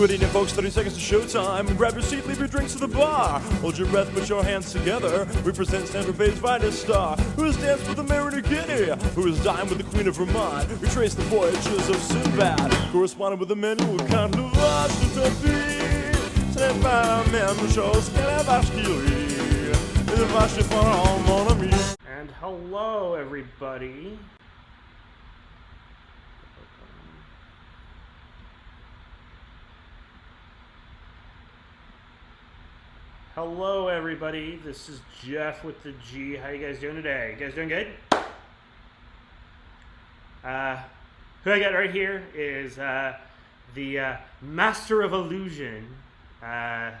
Quit eating, folks, 30 seconds to showtime. Grab your seat, leave your drinks to the bar. Hold your breath, put your hands together. We present Stanford Bay's finest star, who has danced with the Mayor of New Guinea, who has dined with the Queen of Vermont. We trace the voyages of Sinbad, corresponded with the men who can't live us to be. C'est pas la même chose que la vache qui rit. La vache est fort, mon ami. And hello, everybody. Hello, everybody. This is Geoff with the G. How you guys doing today? You guys doing good? Who I got right here is the Master of Illusion, and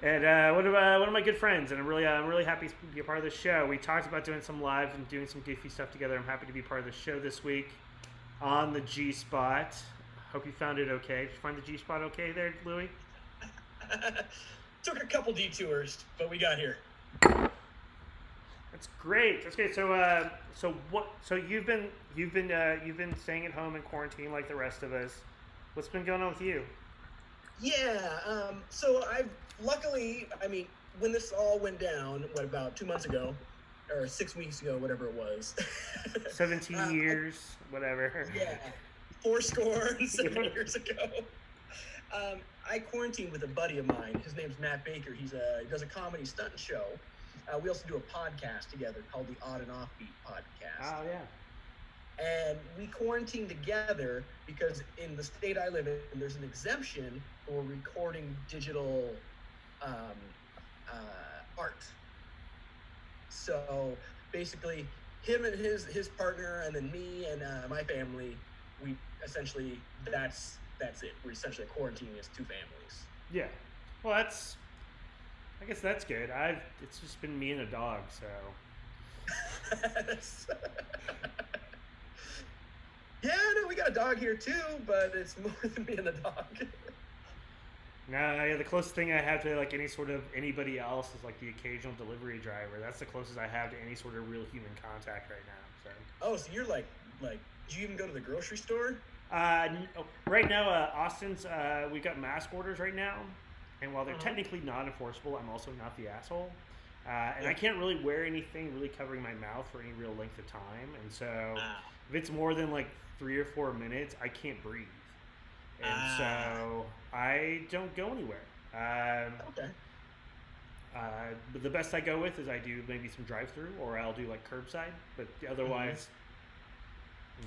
one of my good friends. And I'm really happy to be a part of the show. We talked about doing some live and doing some goofy stuff together. I'm happy to be part of the show this week on the G Spot. Hope you found it okay. Did you find the G Spot okay there, Louie? Took a couple detours, but we got here. That's great. That's great. So you've been staying at home in quarantine like the rest of us. What's been going on with you? Yeah. So luckily, when this all went down, about 2 months ago, or 6 weeks ago, whatever it was. 17 years, whatever. Yeah. 7 years ago. I quarantined with a buddy of mine. His name's Matt Baker. He does a comedy stunt show. We also do a podcast together called the Odd and Offbeat Podcast. Oh, yeah. And we quarantined together because in the state I live in, there's an exemption for recording digital art. So basically, him and his partner, and then me and my family, we essentially that's it. We're essentially quarantining as two families. Yeah. Well, I guess that's good. It's just been me and a dog, so. Yeah, no, we got a dog here too, but it's more than me and the dog. No, the closest thing I have to like anybody else is like the occasional delivery driver. That's the closest I have to any sort of real human contact right now. So. Oh, so you're like, do you even go to the grocery store? Right now, Austin's, we've got mask orders right now, and while they're technically not enforceable, I'm also not the asshole, and I can't really wear anything really covering my mouth for any real length of time, and so if it's more than like 3 or 4 minutes, I can't breathe, and so I don't go anywhere. Okay. But the best I go with is I do maybe some drive-through, or I'll do like curbside, but otherwise...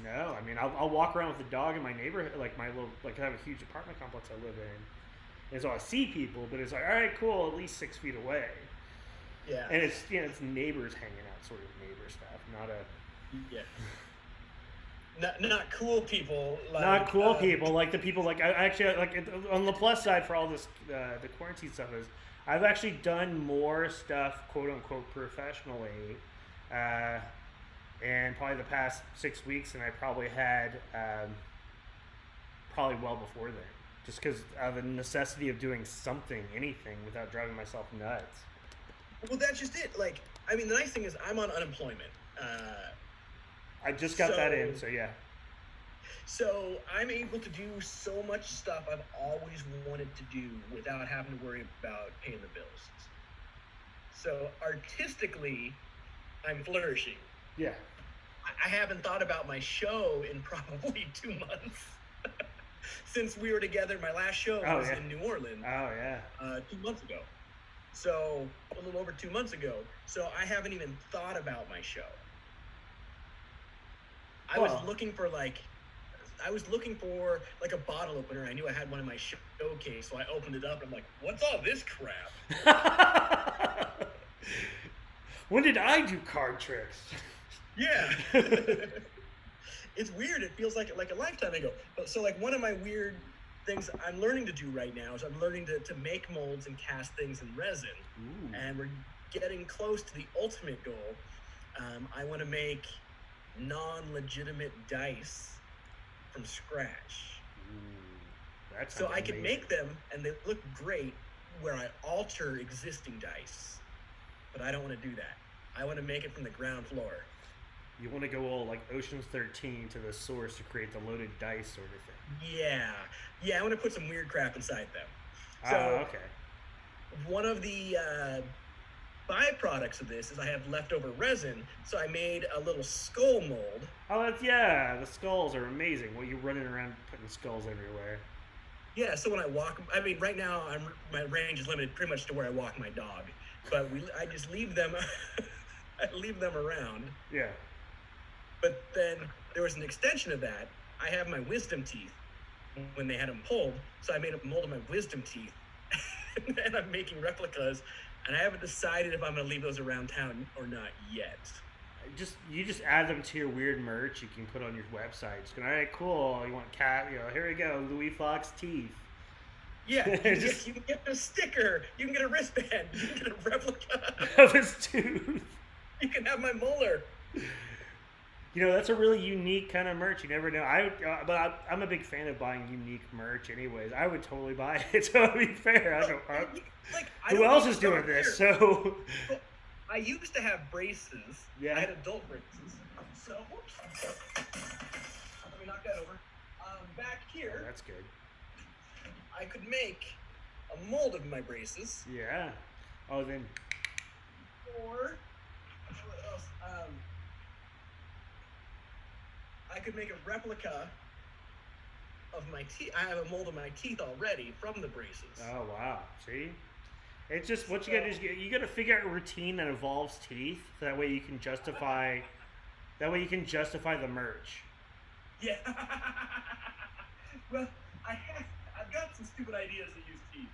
No, I'll walk around with the dog in my neighborhood, like my little, like I have a huge apartment complex I live in, and so I see people, but it's like, all right, cool, at least 6 feet away. Yeah. And it's it's neighbors hanging out, sort of neighbor stuff, not cool people. Not cool people, like the people like I actually like on the plus side for all this the quarantine stuff is I've actually done more stuff, quote unquote, professionally. And probably the past 6 weeks, and I probably had probably well before then, just because of the necessity of doing anything, without driving myself nuts. Well, that's just it. Like, the nice thing is I'm on unemployment. I just got that in, so yeah. So I'm able to do so much stuff I've always wanted to do without having to worry about paying the bills. So artistically, I'm flourishing. Yeah. I haven't thought about my show in probably 2 months. Since we were together, my last show was in New Orleans. Oh, yeah. 2 months ago. So, a little over 2 months ago. So, I haven't even thought about my show. I was looking for a bottle opener. I knew I had one in my showcase, so I opened it up. And I'm like, what's all this crap? When did I do card tricks? Yeah. It's weird. It feels like a lifetime ago. So like one of my weird things I'm learning to do right now is I'm learning to make molds and cast things in resin. Ooh. And we're getting close to the ultimate goal. I want to make non-legitimate dice from scratch. Ooh, so I can make them and they look great where I alter existing dice. But I don't want to do that. I want to make it from the ground floor. You want to go all like Ocean's 13 to the source to create the loaded dice sort of thing. Yeah. I want to put some weird crap inside them. Oh, So okay. one of the byproducts of this is I have leftover resin, so I made a little skull mold. Oh, the skulls are amazing. Well, you're running around putting skulls everywhere. Yeah, so when I walk, I mean, right now my range is limited pretty much to where I walk my dog, but I just leave them, I leave them around. Yeah. But then there was an extension of that. I have my wisdom teeth when they had them pulled, so I made a mold of my wisdom teeth, and I'm making replicas, and I haven't decided if I'm gonna leave those around town or not yet. You just add them to your weird merch you can put on your website. Just going, all right, cool. You want cat? Here we go. Louie Foxx teeth. Yeah, you can get a sticker. You can get a wristband. You can get a replica of his tooth. You can have my molar. That's a really unique kind of merch. You never know. I'm a big fan of buying unique merch. Anyways, I would totally buy it. So to be fair, who else is doing this? So. I used to have braces. Yeah. I had adult braces. So, whoops. Let me knock that over. Back here. Oh, that's good. I could make a mold of my braces. Yeah. Oh, then. Or, what else? I could make a replica of my teeth. I have a mold of my teeth already from the braces. Oh, wow. See? It's just what you gotta do is you gotta figure out a routine that involves teeth, so that way you can justify the merch. Yeah. Well, I've got some stupid ideas that use teeth.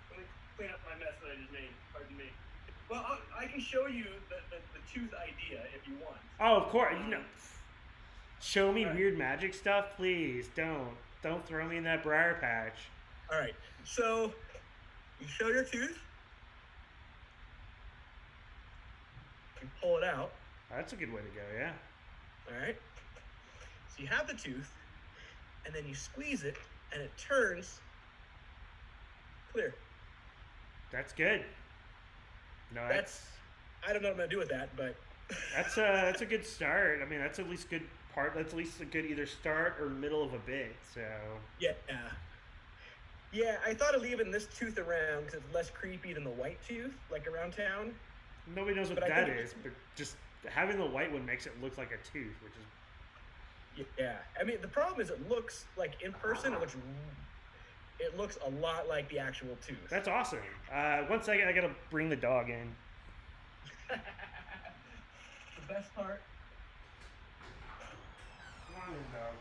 Let me clean up my mess that I just made. Pardon me. Well, I can show you the tooth idea if you want. Oh, of course. Show me weird magic stuff, please. Don't throw me in that briar patch. All right. So you show your tooth. You pull it out. That's a good way to go, yeah. All right. So you have the tooth, and then you squeeze it, and it turns clear. That's good. No, I don't know what I'm gonna do with that, but that's a good start. I mean, that's at least good part. That's at least a good either start or middle of a bit. So yeah. I thought of leaving this tooth around because it's less creepy than the white tooth, like around town. Nobody knows what that is, but just having the white one makes it look like a tooth, which is. Yeah, I mean the problem is it looks like in person it looks a lot like the actual tooth. That's awesome. 1 second, I gotta bring the dog in. The best part. Come on in, dog.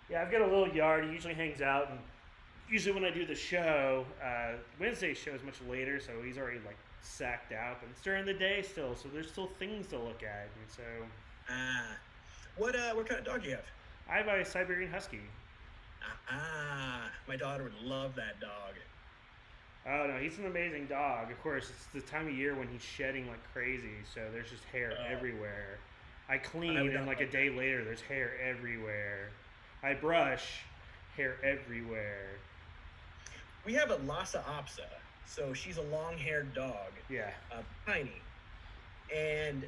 Yeah, I've got a little yard. He usually hangs out, and usually when I do the show, Wednesday's show is much later, so he's already like sacked out. But it's during the day still, so there's still things to look at, and so. What kind of dog do you have? I have a Siberian Husky. My daughter would love that dog. Oh no, he's an amazing dog. Of course, it's the time of year when he's shedding like crazy, so there's just hair everywhere. I clean, and like a day later, there's hair everywhere. I brush, hair everywhere. We have a Lhasa Apso, so she's a long-haired dog. Yeah. Tiny, and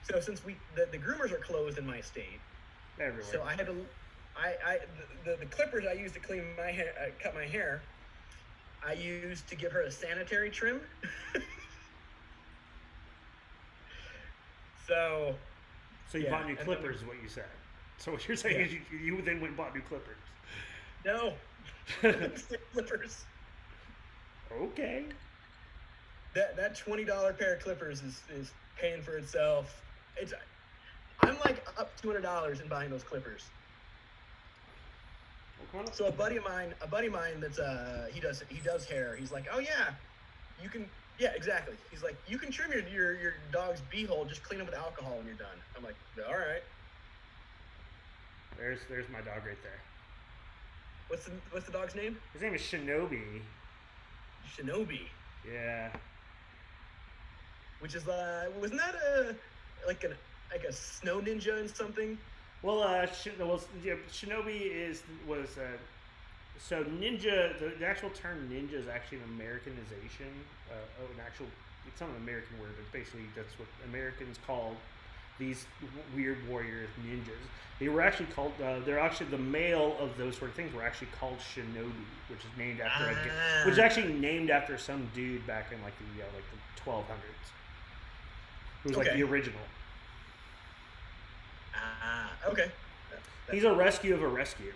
So since the groomers are closed in my state, everywhere. So I had to, the clippers I used to clean my hair, cut my hair, I used to give her a sanitary trim. So you bought new clippers, is what you said. So what you're saying is you then went and bought new clippers. No, clippers. Okay. That $20 pair of clippers is paying for itself. I'm like up $200 in buying those clippers. So a buddy of mine that's he does hair. He's like, oh yeah, you can. Yeah, exactly. He's like, you can trim your dog's beehole. Just clean it with alcohol when you're done. I'm like, all right. There's my dog right there. What's the dog's name? His name is Shinobi. Shinobi. Yeah. Which is wasn't that like a snow ninja and something? Well, Shinobi was so ninja. The actual term ninja is actually an Americanization of an actual it's not an American word, but basically that's what Americans call these weird warriors, ninjas. They were actually called. They're actually the male of those sort of things were actually called shinobi, which is named after which is actually named after some dude back in like the 1200s. Who was like the original. Okay. He's a rescue of a rescue.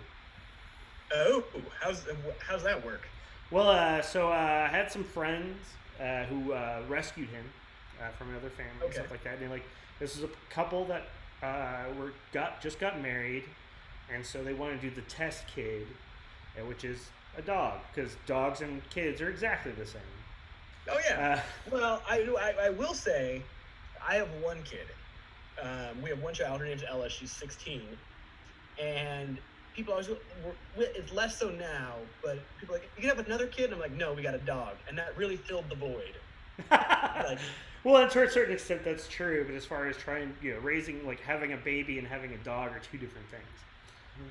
Oh, how's that work? Well, so I had some friends who rescued him from another family and stuff like that. And like, this is a couple that just got married, and so they want to do the test kid, which is a dog, because dogs and kids are exactly the same. Oh yeah. Well, I will say, I have one kid. We have one child. Her name's Ella. She's 16, and people always, it's less so now, but people are like, you can have another kid? And I'm like, no, we got a dog. And that really filled the void. Like, well, to a certain extent, that's true. But as far as raising, like having a baby and having a dog are two different things.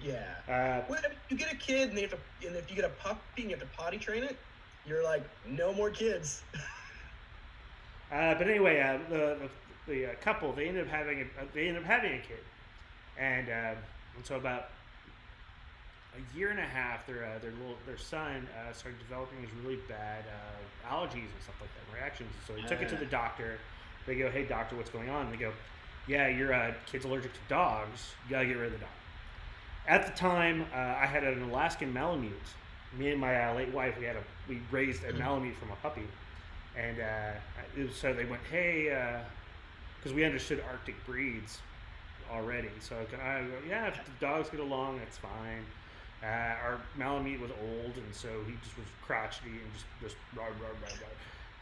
Yeah. Well, if you get a kid and if you get a puppy and you have to potty train it, you're like, no more kids. But anyway, the couple, they ended up having a kid. And so about a year and a half, their son started developing these really bad allergies and stuff like that, reactions. So he took it to the doctor. They go, "Hey doctor, what's going on?" And they go, "Yeah, your kid's allergic to dogs. You gotta get rid of the dog." At the time, I had an Alaskan Malamute. Me and my late wife, we raised a Malamute from a puppy, and so they went, "Hey," because we understood Arctic breeds already. So I go, "Yeah, if the dogs get along, that's fine." Our Malamute was old, and so he just was crotchety and just rah, rah, rah, rah.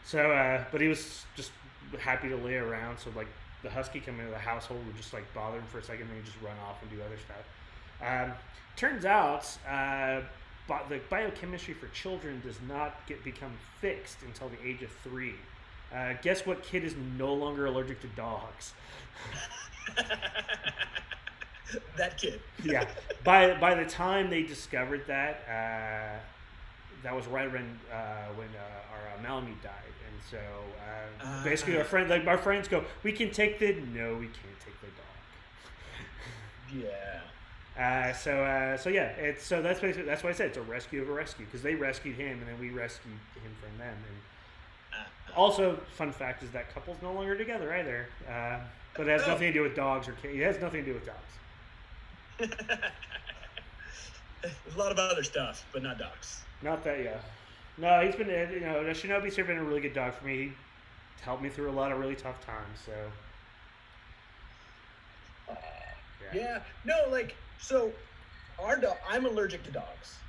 So, but he was just happy to lay around. So like the husky coming into the household would just like bother him for a second, and then he'd just run off and do other stuff. Turns out, the biochemistry for children does not become fixed until the age of 3. Guess what kid is no longer allergic to dogs? That kid. Yeah. By the time they discovered that, that was right when our Malamute died, and so basically our friends go, "We can take the no, we can't take the dog." Yeah. So that's basically, that's why I said it's a rescue of a rescue, because they rescued him and then we rescued him from them. And also, fun fact is that couple's no longer together either. But it has nothing to do with dogs or kids. It has nothing to do with dogs. There's a lot of other stuff, but not dogs. Not that, yeah. No, he's been, Shinobi's been a really good dog for me. He helped me through a lot of really tough times, so. Yeah. No, like, so our dog, I'm allergic to dogs.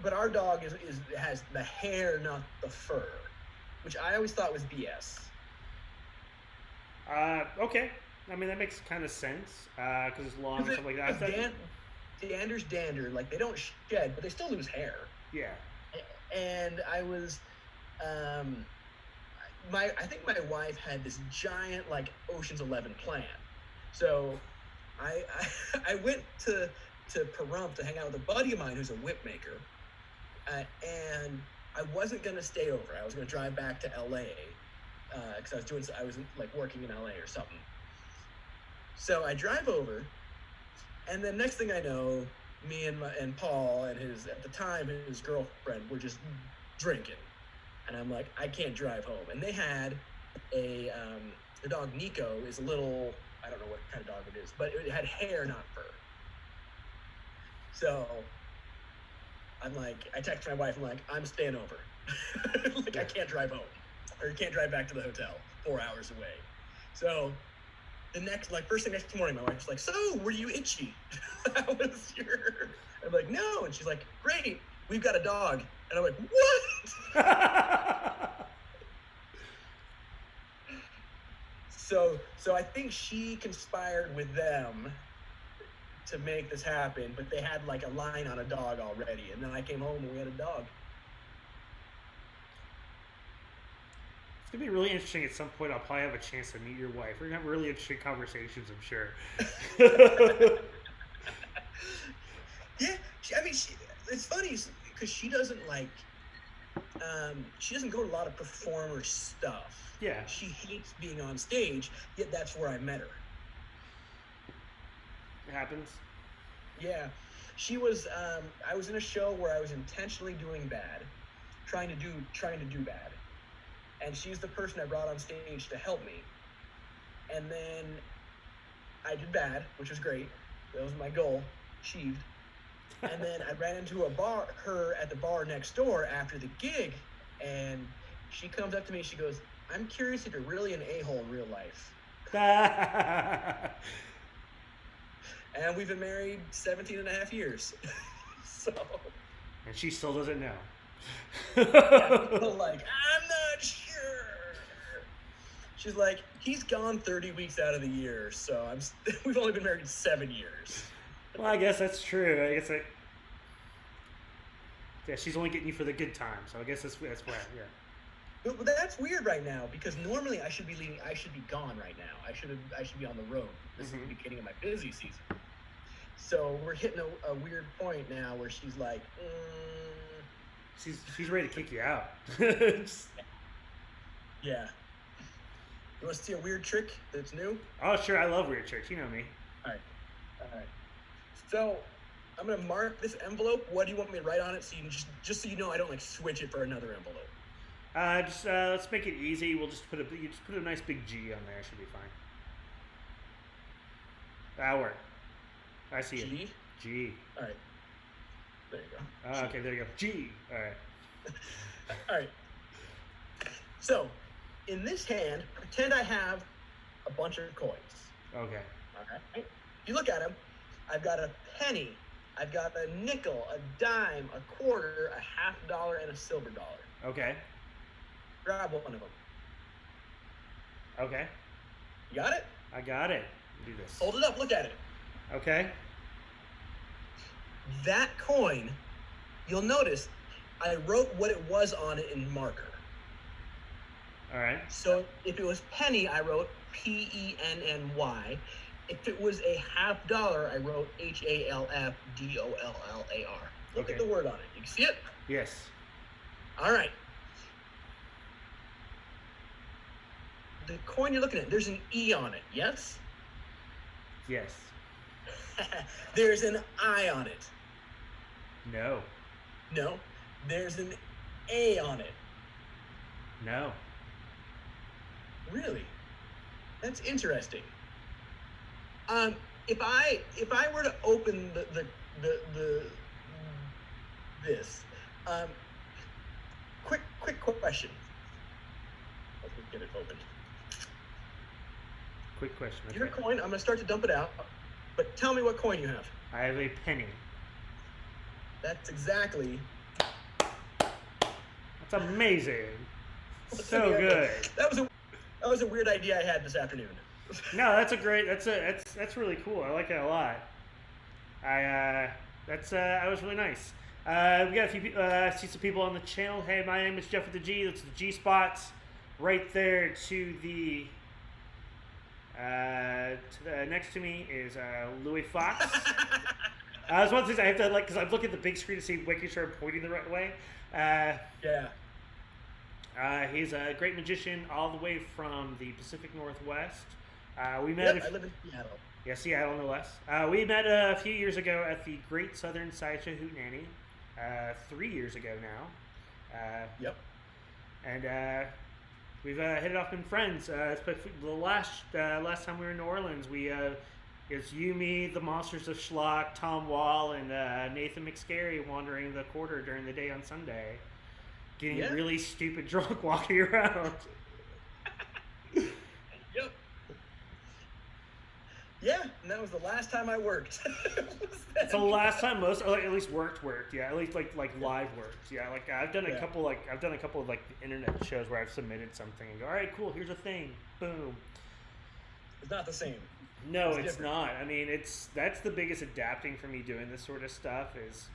But our dog has the hair, not the fur, which I always thought was BS. Okay. I mean, that makes kind of sense, because it's long and stuff like that. Dander's dander, like, they don't shed, but they still lose hair. Yeah. And I was, I think my wife had this giant, like, Ocean's 11 plan. So I went to Pahrump to hang out with a buddy of mine who's a whip maker, and I wasn't going to stay over. I was going to drive back to LA, because I was like working in LA or something. So I drive over, and then next thing I know, me and Paul and at the time his girlfriend were just drinking, and I'm like, I can't drive home. And they had their dog Nico is a little, I don't know what kind of dog it is, but it had hair, not fur. So I'm like, I text my wife, I'm like, I'm staying over. Like, I can't drive home, or can't drive back to the hotel, 4 hours away. So first thing next morning, my wife's like, "So, were you itchy?" How was your? I'm like, "No," and she's like, "Great, we've got a dog." And I'm like, "What?" So I think she conspired with them to make this happen, but they had like a line on a dog already, and then I came home and we had a dog. It's going to be really interesting at some point. I'll probably have a chance to meet your wife. We're going to have really interesting conversations, I'm sure. Yeah, it's funny because she doesn't like She doesn't go to a lot of performer stuff. Yeah. She hates being on stage, yet that's where I met her. It happens. Yeah. She was, I was in a show where I was intentionally doing bad, trying to do bad. And she's the person I brought on stage to help me. And then I did bad, which was great. That was my goal, achieved. And then I ran into her at the bar next door after the gig, and she comes up to me, she goes, "I'm curious if you're really an a-hole in real life." And we've been married 17 and a half years. So. And she still doesn't know. People like, "I'm not sure." She's like, "He's gone 30 weeks out of the year, so we've only been married 7 years. Well, I guess that's true. I guess yeah, she's only getting you for the good time, so I guess that's why, yeah. But that's weird right now, because normally I should be gone right now. I should be on the road. This is the beginning of my busy season. So we're hitting a weird point now where she's like, She's ready to kick you out. Yeah. You want to see a weird trick that's new? Oh, sure. I love weird tricks. You know me. All right. So I'm gonna mark this envelope. What do you want me to write on it? So you can just so you know, I don't like switch it for another envelope. Let's make it easy. We'll just put a nice big G on there. Should be fine. That'll work. I see G? it. G. All right. There you go. Okay, there you go. G. All right. All right. So, in this hand, pretend I have a bunch of coins. Okay. All right. If you look at them, I've got a penny, I've got a nickel, a dime, a quarter, a $50, and a silver dollar. Okay. Grab one of them. Okay. You got it? I got it. Do this. Hold it up. Look at it. Okay. That coin, you'll notice I wrote what it was on it in marker. All right. So if it was penny, I wrote Penny. If it was a $50, I wrote HALFDOLLAR. Look Okay. at the word on it. You can see it? Yes. All right. The coin you're looking at, there's an E on it, yes? Yes. There's an I on it. No. No. There's an A on it. No. Really? That's interesting. If I were to open this, quick question. Let me get it open. Quick question. Okay. Your coin, I'm gonna start to dump it out, but tell me what coin you have. I have a penny. That's exactly. That's amazing. So good. That was a weird idea I had this afternoon. No, that's that's really cool. I like that a lot. That was really nice. We got a few. I see some people on the channel. Hey, my name is Geoff with the G. That's the G spots right there to the. Next to me is Louie Foxx. That's one of the things I have to because I look at the big screen to see, making sure I'm pointing the right way. Yeah. He's a great magician all the way from the Pacific Northwest. We met. Yep, I live in Seattle. Yeah, Seattle, no less. We met a few years ago at the Great Southern Sideshow Hootenanny. 3 years ago now. Yep. And we've hit it off, been friends. The last time we were in New Orleans, it's you, me, the Monsters of Schlock, Tom Wall, and Nathan McScary wandering the quarter during the day on Sunday, getting really stupid drunk walking around. Yep. Yeah, and that was the last time I worked. It's the last time at least worked. Yeah, at least like live worked. Yeah, like I've done a couple of internet shows where I've submitted something and go, all right, cool, here's a thing, boom. It's not the same. No, it's not. I mean, that's the biggest adapting for me doing this sort of stuff is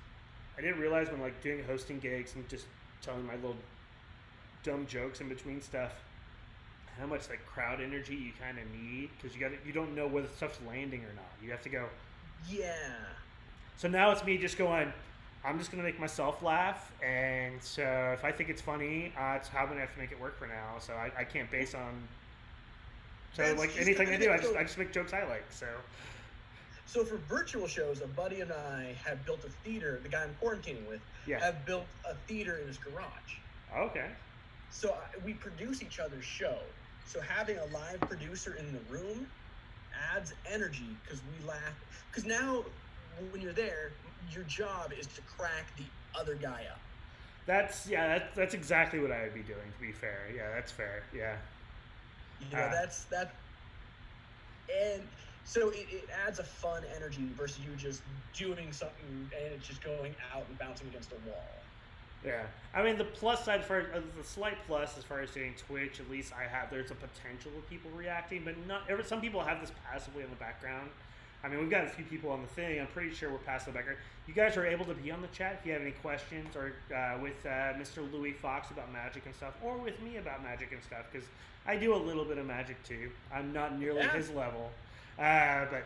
I didn't realize when like doing hosting gigs and just telling my little dumb jokes in between stuff, how much like crowd energy you kind of need because you don't know whether stuff's landing or not. You have to go. Yeah. So now it's me just going, I'm just gonna make myself laugh, and so if I think it's funny, it's how I'm gonna have to make it work for now. So I can't base on. So That's like just anything the I thing. do, I just make jokes I like. So So for virtual shows, a buddy and I have built a theater. The guy I'm quarantining with yeah. have built a theater in his garage. Okay. So we produce each other's show. So having a live producer in the room adds energy because we laugh. Because now, when you're there, your job is to crack the other guy up. That's exactly what I would be doing. To be fair, yeah, that's fair. Yeah. You know, that's and so it adds a fun energy versus you just doing something and it's just going out and bouncing against a wall. Yeah, I mean the plus side for the slight plus as far as doing Twitch, at least there's a potential of people reacting, but some people have this passively in the background. I mean, we've got a few people on the thing. I'm pretty sure we're past the background. You guys are able to be on the chat if you have any questions, or with Mr. Louie Foxx about magic and stuff, or with me about magic and stuff, because I do a little bit of magic too. I'm not nearly his level, but I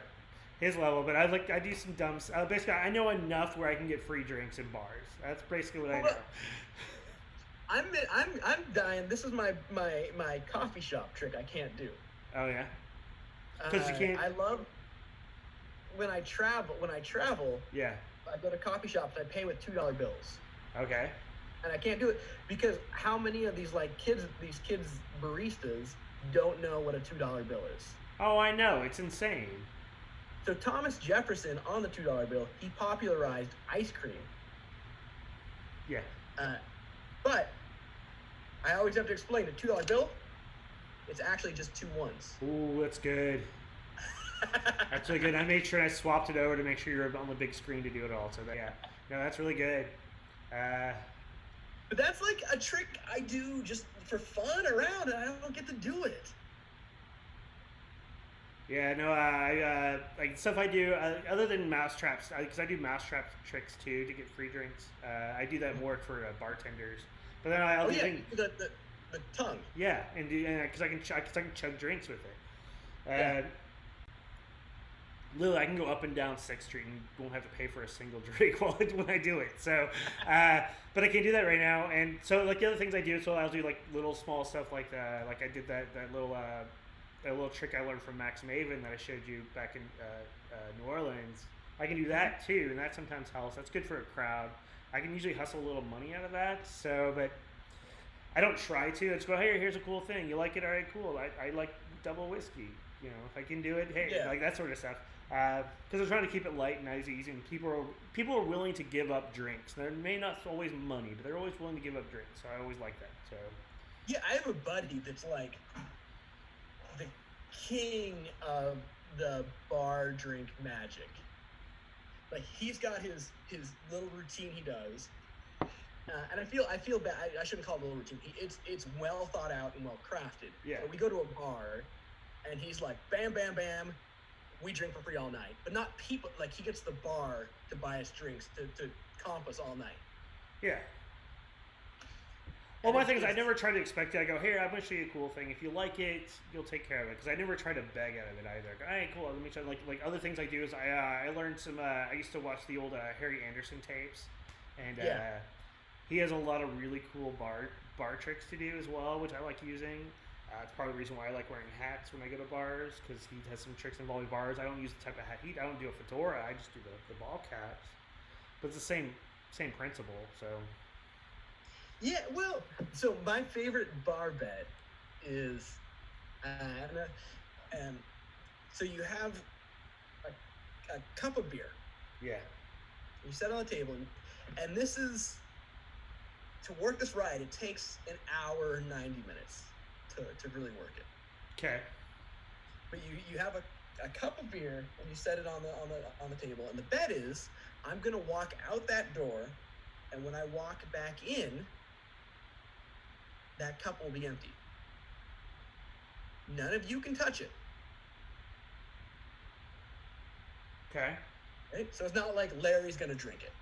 do some dumb. Basically, I know enough where I can get free drinks in bars. That's basically what I know. I'm dying. This is my coffee shop trick I can't do. Oh yeah, because you can't. I love when I travel. Yeah. I go to coffee shops and I pay with $2 bills. Okay. And I can't do it because how many of these kids baristas don't know what a $2 bill is? Oh, I know. It's insane. So Thomas Jefferson on the $2 bill, he popularized ice cream. Yeah. But I always have to explain the $2 bill. It's actually just 2 ones. Ooh, that's good. That's really good. I made sure I swapped it over to make sure you're on the big screen to do it all. So that's really good. But that's like a trick I do just for fun around, and I don't get to do it. Yeah, no, I like stuff I do other than mouse traps, because I do mouse trap tricks too to get free drinks. I do that more for bartenders, but then I'll do things. The tongue. Yeah, and because I can chug drinks with it. Yeah. Literally, I can go up and down 6th Street and won't have to pay for a single drink when I do it. So, but I can't do that right now. And so, like the other things I do, so I'll do like little small stuff like I did that little trick I learned from Max Maven that I showed you back in New Orleans. I can do that too, and that sometimes helps. That's good for a crowd. I can usually hustle a little money out of that. So, but I don't try to. I just go, hey, here's a cool thing. You like it? All right, cool. I like double whiskey. You know, if I can do it, hey, like that sort of stuff. Because I'm trying to keep it light and easy, and people are willing to give up drinks. There may not always money, but they're always willing to give up drinks. So I always like that. So yeah, I have a buddy that's like the king of the bar drink magic. Like he's got his little routine he does, and I feel bad. I shouldn't call it a little routine. It's well thought out and well crafted. Yeah. So we go to a bar, and he's like, bam, bam, bam. We drink for free all night, but not people. Like he gets the bar to buy us drinks to comp us all night. Yeah. Well, my thing is I never try to expect it. I go, here, I'm going to show you a cool thing. If you like it, you'll take care of it. Because I never try to beg out of it either. All right, cool. Let me try. Like other things I do is I learned some. I used to watch the old Harry Anderson tapes, and he has a lot of really cool bar tricks to do as well, which I like using. It's part of the reason why I like wearing hats when I go to bars, because he has some tricks involving bars. I don't use the type of hat I don't do a fedora. I just do the ball caps. But it's the same principle. So. Yeah, well, so my favorite bar bet is, so you have a cup of beer. Yeah. You set it on the table, and this is, to work this right, it takes an hour and 90 minutes to really work it. Okay. But you have a cup of beer, and you set it on the table, and the bet is, I'm gonna walk out that door, and when I walk back in, that cup will be empty. None of you can touch it. Okay. Right? So it's not like Larry's gonna drink it.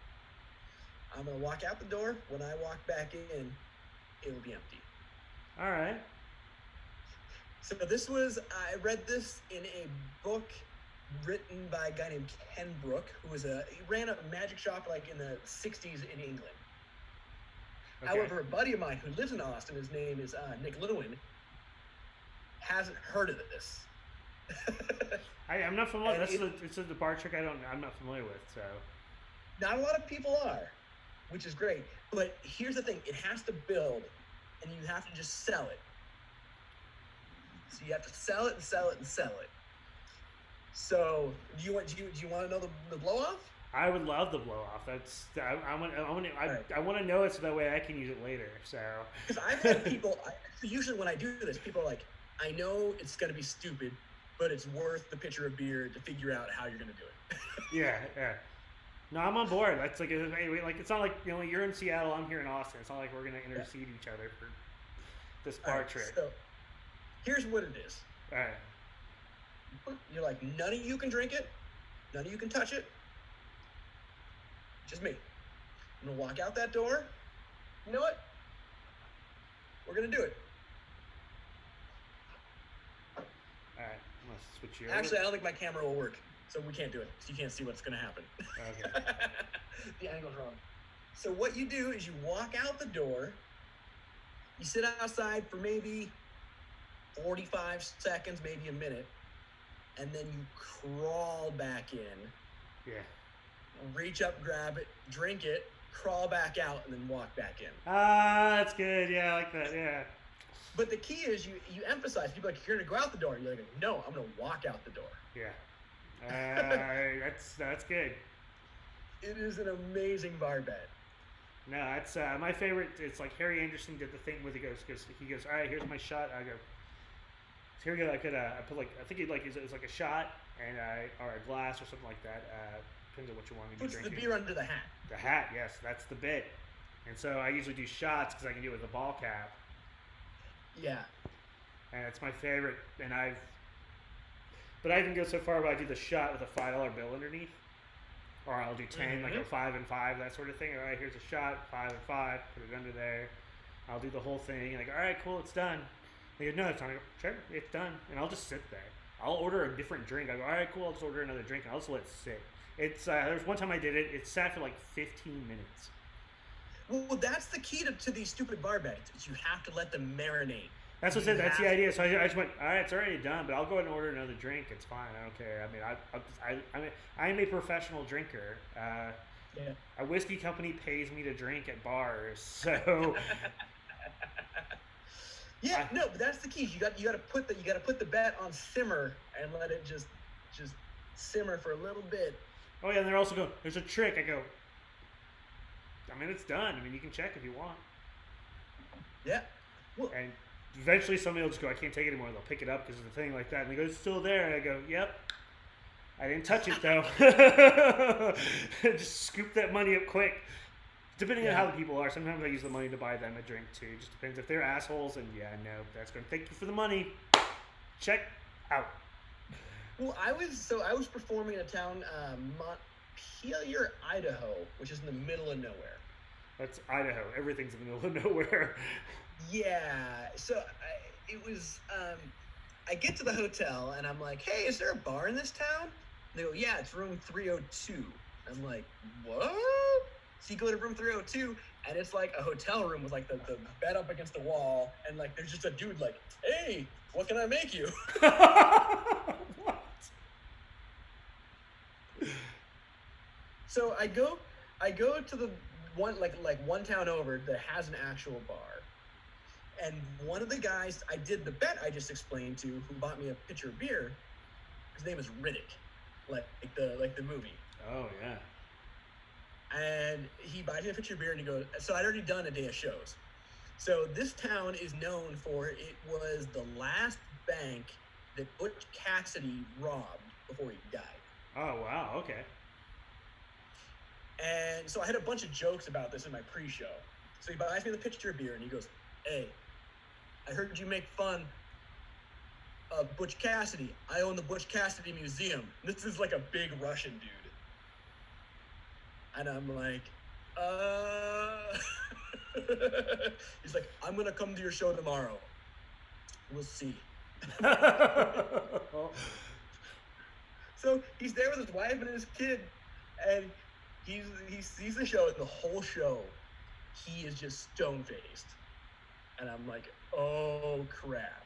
I'm gonna walk out the door. When I walk back in, it will be empty. All right. So I read this in a book written by a guy named Ken Brook, he ran a magic shop like in the 60s in England. Okay. However, a buddy of mine who lives in Austin, his name is Nick Lewin, hasn't heard of this. I'm not familiar. And It's a bar trick I'm not familiar with. So not a lot of people are, which is great. But here's the thing: it has to build, and you have to just sell it. So you have to sell it and sell it and sell it. So do you want to know the blow off? I would love the blow off. I want to know it so that way I can use it later. So because I've had people. Usually when I do this, people are like, I know it's gonna be stupid, but it's worth the pitcher of beer to figure out how you're gonna do it. yeah. No, I'm on board. That's like it's not like you're in Seattle, I'm here in Austin. It's not like we're gonna intercede each other for this bar trick. So here's what it is. All right. You're like, none of you can drink it, none of you can touch it. Just me. I'm gonna walk out that door. You know what? We're gonna do it. All right. I'm gonna switch you over. Actually, I don't think my camera will work, so we can't do it. So you can't see what's gonna happen. Okay. The angle's wrong. So what you do is you walk out the door. You sit outside for maybe 45 seconds, maybe a minute, and then you crawl back in. Yeah. Reach up, grab it, drink it, crawl back out, and then walk back in. Ah, that's good. Yeah, I like that. Yeah. But the key is you emphasize. People are like, you're gonna go out the door. You're like, no, I'm gonna walk out the door. Yeah. That's good. It is an amazing bar bet. No, that's my favorite. It's like Harry Anderson did the thing where he goes, all right, here's my shot. I go, here we go. I put like, I think it's like a shot and or a glass or something like that. Depends on what you want to be Puts drinking. the beer under the hat. The hat, yes, that's the bit. And so I usually do shots because I can do it with a ball cap. Yeah. And it's my favorite. But I even go so far where I do the shot with a $5 bill underneath. Or I'll do 10, like a 5 and 5, that sort of thing. All right, here's a shot, 5 and 5, put it under there. I'll do the whole thing. Like, all right, cool, it's done. They go, no, it's not. I go, sure, it's done. And I'll just sit there. I'll order a different drink. I go, all right, cool, I'll just order another drink, and I'll just let it sit. It's there was one time I did it. It sat for like 15 minutes. Well, that's the key to these stupid bar bets. Is you have to let them marinate. That's what I said. That's the idea. So I just went, all right, it's already done, but I'll go ahead and order another drink. It's fine. I don't care. I mean, I'm a professional drinker. Yeah. A whiskey company pays me to drink at bars, so. Yeah, no, but that's the key. You got to put the bet on simmer and let it just simmer for a little bit. Oh yeah, and they're also going, there's a trick. I go, I mean, it's done. I mean, you can check if you want. Yeah. Well, and eventually somebody will just go, I can't take it anymore. They'll pick it up because of the thing like that. And they go, it's still there. And I go, yep. I didn't touch it though. Just scoop that money up quick. Depending on how the people are, sometimes I use the money to buy them a drink too. It just depends. If they're assholes, and no, that's good. Thank you for the money. Check out. Well, I was performing in a town, Montpelier, Idaho, which is in the middle of nowhere. That's Idaho. Everything's in the middle of nowhere. Yeah. So I get to the hotel and I'm like, hey, is there a bar in this town? They go, yeah, it's room 302. I'm like, what? So you go to room 302 and it's like a hotel room with like the bed up against the wall and like there's just a dude like, hey, what can I make you? What? So I go to the one like one town over that has an actual bar. And one of the guys I did the bet I just explained to, who bought me a pitcher of beer, his name is Riddick, like the movie. Oh yeah. And he buys me a pitcher of beer and he goes, so I'd already done a day of shows. So this town is known for, it was the last bank that Butch Cassidy robbed before he died. Oh wow, okay. And so I had a bunch of jokes about this in my pre-show. So he buys me the pitcher of beer and he goes, hey, I heard you make fun of Butch Cassidy. I own the Butch Cassidy Museum. This is like a big Russian dude. And I'm like, He's like, I'm going to come to your show tomorrow. We'll see. So he's there with his wife and his kid, and he sees the show, and the whole show, he is just stone-faced. And I'm like, oh, crap.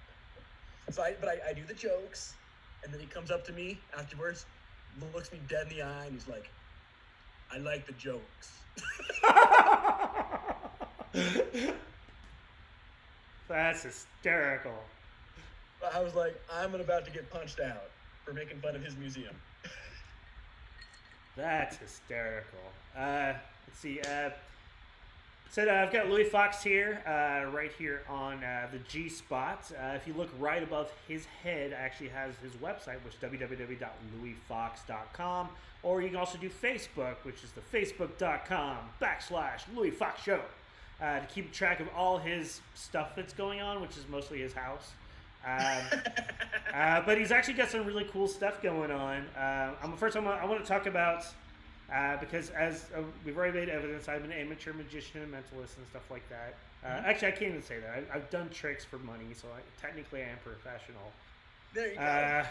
So I do the jokes, and then he comes up to me afterwards, looks me dead in the eye, and he's like, I like the jokes. That's hysterical. I was like, I'm about to get punched out for making fun of his museum. That's hysterical. Let's see. So I've got Louie Foxx here, right here on the G spot. If you look right above his head, actually has his website, which is www.louiefoxx.com. Or you can also do Facebook, which is the facebook.com/Louie Foxx Show, to keep track of all his stuff that's going on, which is mostly his house. But he's actually got some really cool stuff going on. I want to talk about, because as we've already made evidence, I'm an amateur magician and mentalist and stuff like that. Actually, I can't even say that. I've done tricks for money, so technically I am professional. There you go.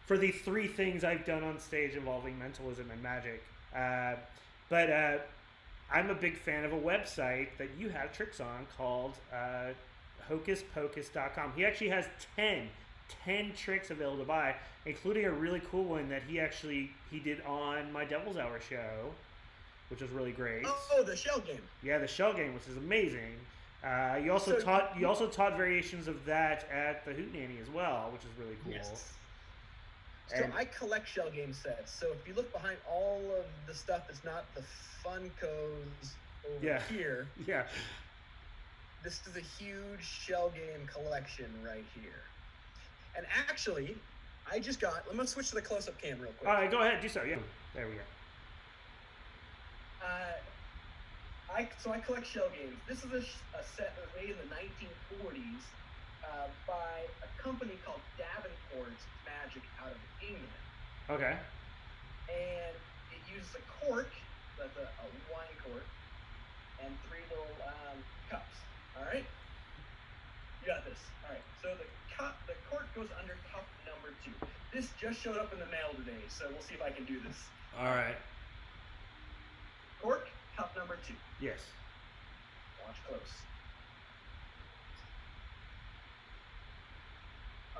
For the 3 things I've done on stage involving mentalism and magic. But I'm a big fan of a website that you have tricks on called hocuspocus.com. He actually has 10 tricks available to buy, including a really cool one that he did on my Devil's Hour show, which was really great. Oh, the shell game. Yeah, the shell game, which is amazing. You also taught variations of that at the Hootenanny as well, which is really cool. Yes. So I collect shell game sets. So if you look behind all of the stuff that's not the Funkos over here, this is a huge shell game collection right here. And actually, I'm going to switch to the close-up cam real quick. All right, go ahead, do so. Yeah, there we go. I collect shell games. This is a set that was made in the 1940s by a company called Davenport's Magic out of England. Okay. And it uses a cork, that's a wine cork, and 3 little cups. All right? You got this. All right. So the cork goes under cup number 2. This just showed up in the mail today, so we'll see if I can do this. All right. Cork, cup number 2. Yes. Watch close.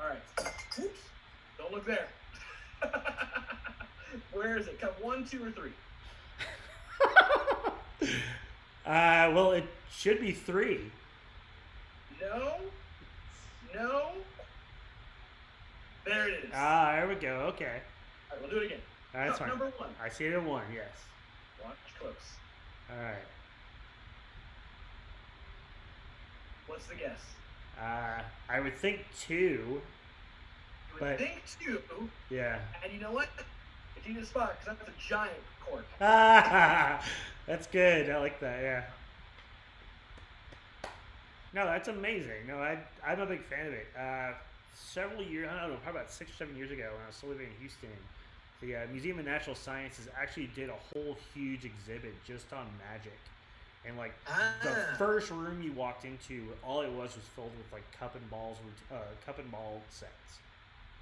All right. Oops. Don't look there. Where is it? Cup 1, 2, or 3? Well, it should be 3. No. There it is. There we go. Okay. All right, we'll do it again. That's Cup fine. number 1. I see it in 1. Yes. Watch close. All right. What's the guess? I would think 2. You would But think 2. yeah. And you know what? It's easy to spot because that's a giant cork. That's good. I like that. Yeah. No, that's amazing. No, I'm a big fan of it. Several years, I don't know, probably about 6 or 7 years ago when I was still living in Houston, the Museum of Natural Sciences actually did a whole huge exhibit just on magic. And like the first room you walked into, all it was filled with like cup and ball sets.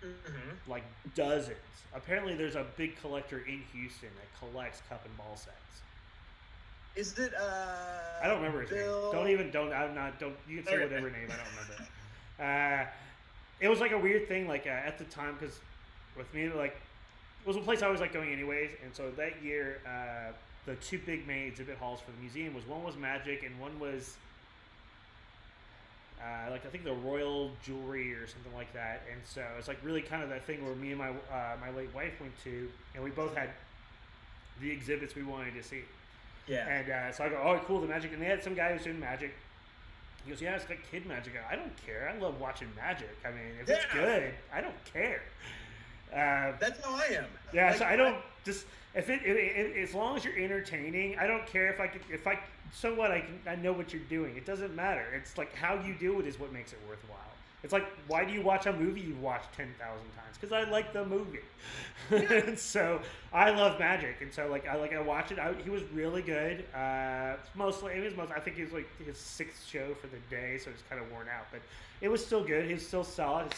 Mm-hmm. Like dozens. Apparently there's a big collector in Houston that collects cup and ball sets. Is it I don't remember his Bill... name. You can say whatever name, I don't remember. It was like a weird thing, like at the time, because with me, like, it was a place I was like going anyways, and so that year, the 2 big main exhibit halls for the museum one was magic, and one was like I think the royal jewelry or something like that. And so it's like really kind of that thing where me and my late wife went to, and we both had the exhibits we wanted to see. Yeah. And so I go, oh, cool, the magic. And they had some guy who's doing magic. He goes, yeah, it's like kid magic. I don't care. I love watching magic. I mean, if it's good, I don't care. That's how I am. Yeah, like, so I don't just if it as long as you're entertaining, I don't care if I so what I know what you're doing. It doesn't matter. It's like how you do it is what makes it worthwhile. It's like, why do you watch a movie you've watched 10,000 times? Because I like the movie. And so I love magic, and so I watched it. He was really good. I think it was like his 6th show for the day, so it's kind of worn out, but it was still good. He was still solid.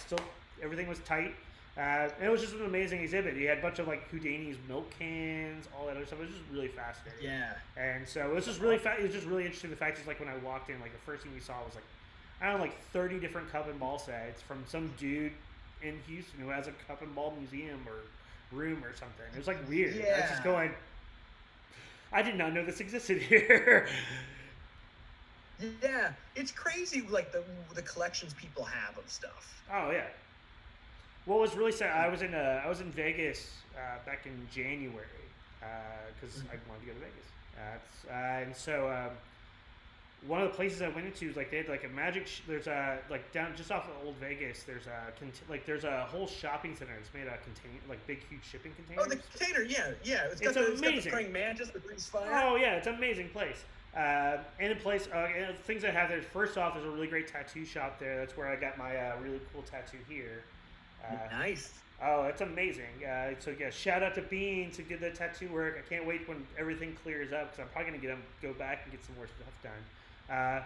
Everything was tight. And it was just an amazing exhibit. He had a bunch of like Houdini's milk cans, all that other stuff. It was just really fascinating. Yeah. And so it was just really it was just really interesting. The fact is, like, when I walked in, like, the first thing we saw was like, I don't know, like 30 different cup and ball sets from some dude in Houston who has a cup and ball museum or room or something. It was like weird. I was just going, I did not know this existed here. Yeah, it's crazy, like the collections people have of stuff. Oh yeah. What was really sad? I was in Vegas back in January because I wanted to go to Vegas. And so one of the places I went into was like they had like a magic. There's a like down just off of Old Vegas. There's a whole shopping center. It's made out of like big huge shipping containers. Oh, the container, yeah. It's got the praying mantis that brings fire. Oh yeah, it's an amazing place. And in place, things I have there. First off, there's a really great tattoo shop there. That's where I got my really cool tattoo here. Nice. Oh, it's amazing. So yeah, shout out to Beans who did the tattoo work. I can't wait when everything clears up because I'm probably gonna go back and get some more stuff done.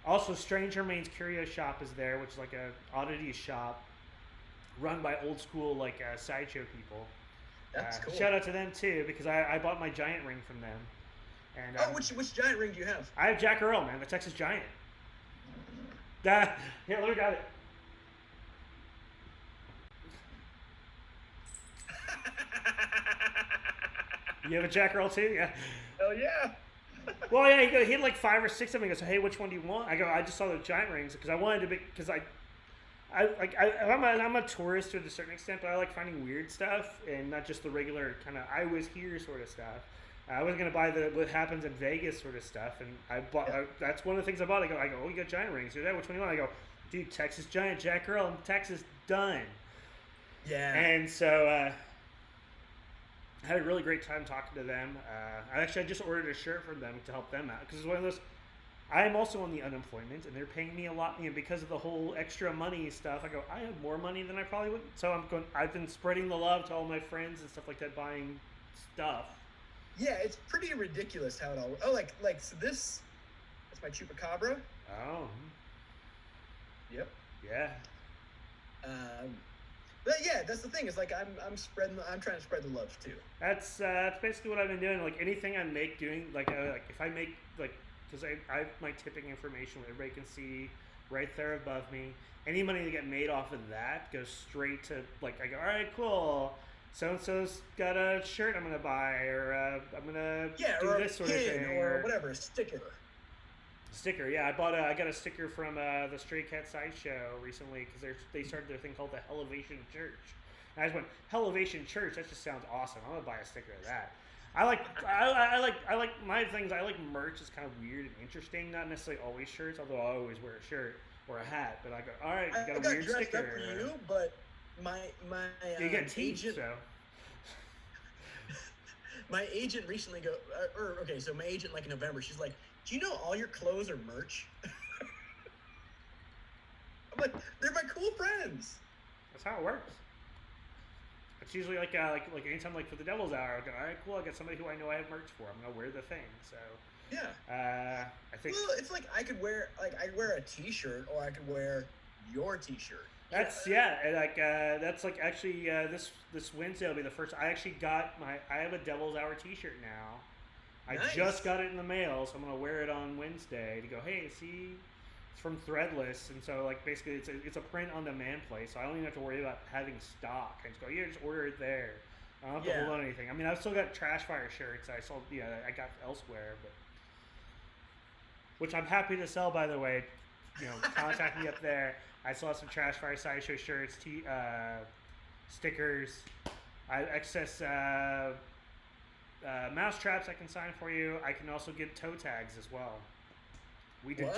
Also, Stranger Main's Curio Shop is there, which is like a oddity shop run by old school like sideshow people. That's cool. Shout out to them too because I bought my giant ring from them. And which giant ring do you have? I have Jack Earl, man, the Texas Giant. Here, look at it. You have a Jack Earl too? Yeah. Hell yeah. Well, yeah, he had like 5 or 6 of them. He goes, hey, which one do you want? I go, I just saw the giant rings because I wanted to be, because I'm a tourist to a certain extent, but I like finding weird stuff and not just the regular kind of I was here sort of stuff. I was gonna buy the what happens in Vegas sort of stuff, and I bought. That's one of the things I bought. I go, oh, you got giant rings. Which one do you want? I go, dude, Texas Giant, Jack Earl, and Texas done. Yeah. And so I had a really great time talking to them. I just ordered a shirt from them to help them out because it's one of those. I am also on the unemployment, and they're paying me a lot, because of the whole extra money stuff. I go, I have more money than I probably would, so I've been spreading the love to all my friends and stuff like that, buying stuff. Yeah, it's pretty ridiculous how it all. Oh, so that's my chupacabra. Oh. Yep. Yeah. But yeah, that's the thing. Is like I'm trying to spread the love too. That's basically what I've been doing. Like anything I make, like if I make like because I have my tipping information, where everybody can see right there above me. Any money that get made off of that goes straight to like I go, all right, cool. So-and-so's got a shirt I'm going to buy, or I'm going to do this sort of thing. Or whatever, a sticker. Sticker, yeah. I got a sticker from the Stray Cat Sideshow recently because they started their thing called the Hellovation Church. And I just went, Hellovation Church, that just sounds awesome. I'm going to buy a sticker of that. I like my things. I like merch is kind of weird and interesting. Not necessarily always shirts, although I always wear a shirt or a hat. But I go, all right, you got a weird sticker. I got dressed up for you, but my you got teeth, agent, so. My agent recently so my agent like in November, she's like, do you know all your clothes are merch? I'm like, they're my cool friends. That's how it works. It's usually like anytime like for the Devil's Hour, I go, all right, cool, I got somebody who I know I have merch for. I'm gonna wear the thing. So yeah. I think. Well, it's like I could wear a T-shirt, or I could wear your T-shirt. That's that's like actually this Wednesday will be the first. I actually got I have a Devil's Hour T-shirt now. I just got it in the mail, so I'm gonna wear it on Wednesday to go. Hey, see, it's from Threadless, and so like basically it's a print on demand place, so I don't even have to worry about having stock. I just go, just order it there. I don't have to hold on anything. I mean, I've still got Trash Fire shirts I sold. I got elsewhere, but which I'm happy to sell, by the way. Contact me up there. I still have some Trash Fire Sideshow shirts, stickers, excess mouse traps I can sign for you. I can also get toe tags as well. We do.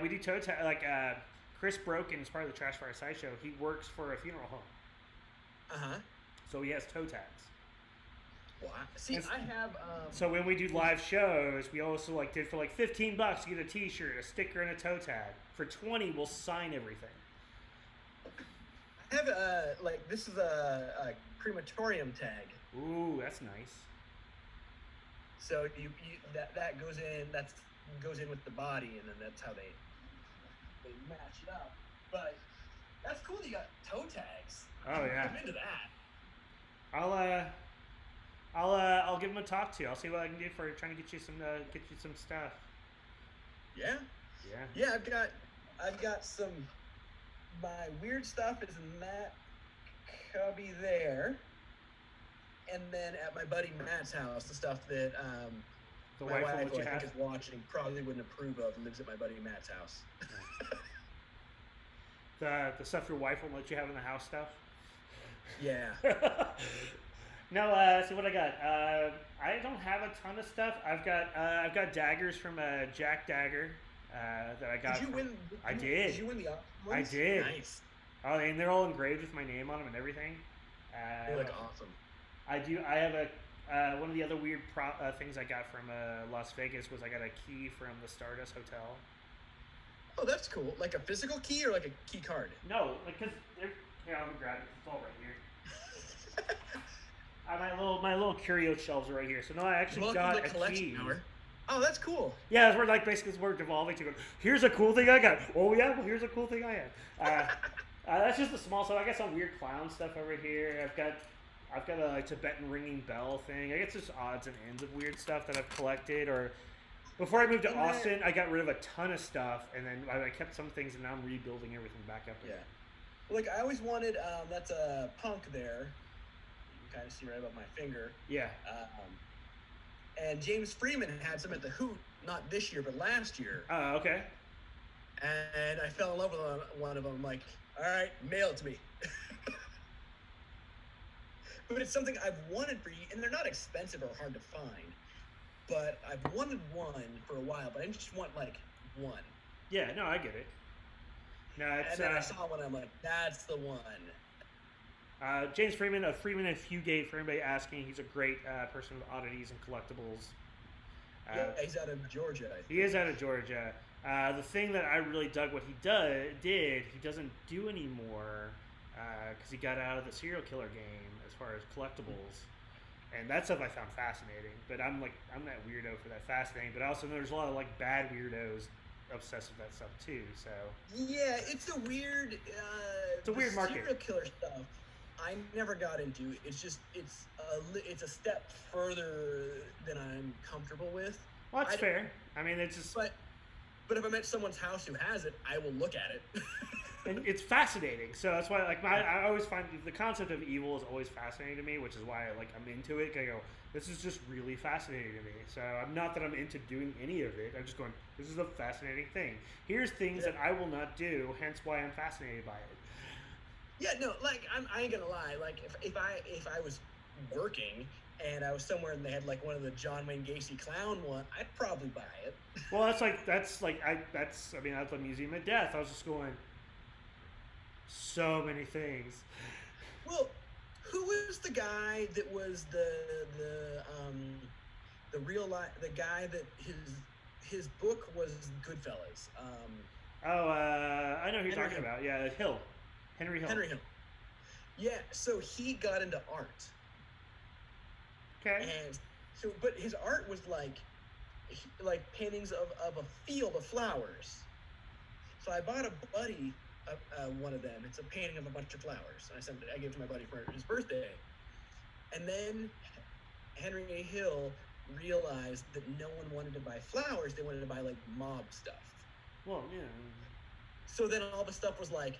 We do toe tags. Like Chris Broken is part of the Trash Fire Sideshow. He works for a funeral home. So he has toe tags. Wow. See, I have. So when we do live shows, we also did for $15 you get a T-shirt, a sticker, and a toe tag. For $20, we'll sign everything. I have this is a crematorium tag. Ooh, that's nice. So you that goes in with the body, and then that's how they match it up. But That's cool that you got toe tags. Oh yeah. I'm into that. I'll give him a talk to. I'll see what I can do for trying to get you some stuff. Yeah. Yeah. Yeah, I've got some. My weird stuff is in that cubby there, and then at my buddy Matt's house, the stuff that The my wife will wife, let who you I think have. is watching, probably wouldn't approve of, lives at my buddy Matt's house. The stuff your wife won't let you have in the house stuff. Yeah. No, see what I got. I don't have a ton of stuff. I've got daggers from Jack Dagger that I got. Did you win? I did. Did you win the auction ones? I did. Nice. Oh, and they're all engraved with my name on them and everything. They look awesome. I do. I have a one of the other weird things I got from Las Vegas was I got a key from the Stardust Hotel. Oh, that's cool. Like a physical key or like a key card? No, like because here I'm gonna grab it. It's all right here. My little curio shelves are right here. So no, I actually Welcome got to a collection key. hour. Oh, that's cool. Yeah, as we're like basically we're devolving to. Here's a cool thing I got. Oh yeah, well here's a cool thing I had. That's just the small stuff. I got some weird clown stuff over here. I've got a Tibetan ringing bell thing. I guess just odds and ends of weird stuff that I've collected. Or before I moved to Austin, I got rid of a ton of stuff, and then I kept some things, and now I'm rebuilding everything back up again. Yeah. Like I always wanted. That's a punk there. You can kind of see right above my finger. Yeah. And James Freeman had some at the Hoot, not this year, but last year. Oh, okay. And I fell in love with one of them. I'm like, all right, mail it to me. But it's something I've wanted for you, and they're not expensive or hard to find. But I've wanted one for a while, but I just want like one. Yeah, no, I get it. No, it's. And then I saw one, and I'm like, that's the one. James Freeman of Freeman and Fugate, for anybody asking, he's a great person with oddities and collectibles. Yeah, he's out of Georgia, I think. He is out of Georgia. The thing that I really dug what he did, he doesn't do anymore because he got out of the serial killer game as far as collectibles. And that stuff I found fascinating. But I'm that weirdo for that fascinating. But I also know there's a lot of like bad weirdos obsessed with that stuff too. So yeah, it's a weird. It's a weird market. Serial killer stuff. I never got into. It's a step further than I'm comfortable with. Well, that's fair. I mean, it's just. But if I'm at someone's house who has it, I will look at it. And it's fascinating. So that's why, like, I always find the concept of evil is always fascinating to me, which is why I'm into it. I go, this is just really fascinating to me. So I'm not that I'm into doing any of it. I'm just going, this is a fascinating thing. Here's things that I will not do. Hence why I'm fascinated by it. Yeah, no, like I ain't gonna lie. Like if I was working and I was somewhere and they had like one of the John Wayne Gacy clown one, I'd probably buy it. Well, that's at the Museum of Death. I was just going, so many things. Well, who was the guy that was the real life, the guy that his book was Goodfellas? I know who you're talking about. Yeah, Henry Hill. Yeah, so he got into art. Okay. And so, but his art was like paintings of a field of flowers. So I bought a buddy one of them. It's a painting of a bunch of flowers. I gave it to my buddy for his birthday. And then Henry Hill realized that no one wanted to buy flowers. They wanted to buy like mob stuff. Well, yeah. So then all the stuff was like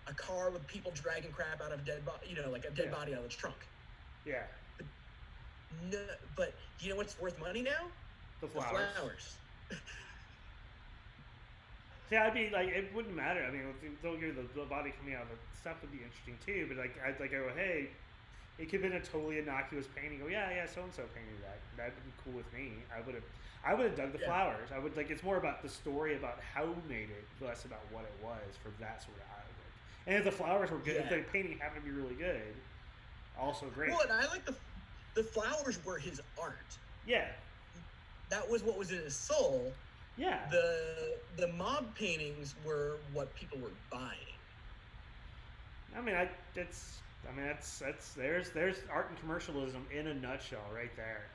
a car with people dragging crap out of dead body, like a dead body out of the trunk. Yeah. No, but you know what's worth money now? The flowers. The flowers. Yeah, I'd be like, it wouldn't matter. I mean, if they'll get the body coming out, the stuff would be interesting too. But like, I'd like go, hey, it could have been a totally innocuous painting. Go, yeah, so and so painted that. That'd be cool with me. I would have dug the flowers. I would like. It's more about the story about how who made it, less about what it was for that sort of artwork. And if the flowers were good, if the painting happened to be really good, also great. Well, and I like the flowers were his art. Yeah. That was what was in his soul. Yeah. The mob paintings were what people were buying. I mean, there's art and commercialism in a nutshell right there.